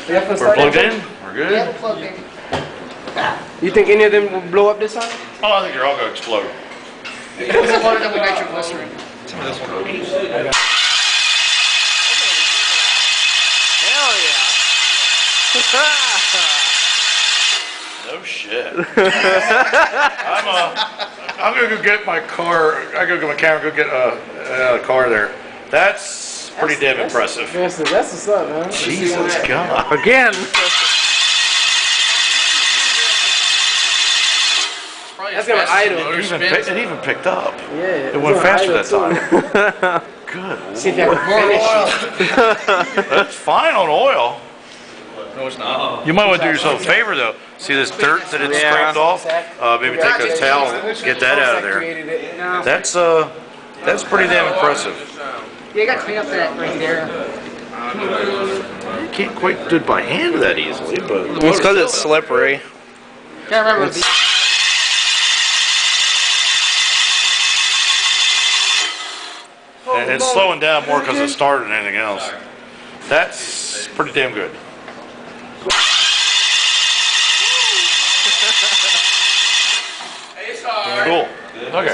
We're plugged in? We're good? Yeah, we're plugged in. You think any of them will blow up this time? Oh, I think they're all going to explode. It was loaded up with nitroglycerin. Some of this one. Hell yeah! No shit. I'm gonna go get my car. I go get my camera. Go get a car there. That's pretty damn impressive. That's what's up, man. Jesus God. Again. That's gonna idle. It even picked up. Yeah. It went faster that time. time. Good. See if I can finish. That's fine on oil. No, it's not. You might want to do yourself a favor though. See this dirt that it's scraped off? Maybe take a towel and get that out of there. That's pretty damn impressive. Yeah, you got to clean up that right there. You can't quite do it by hand that easily, but It's because it's slippery. Can't remember. and it's slowing down more because it started than anything else. That's pretty damn good. Cool. Okay.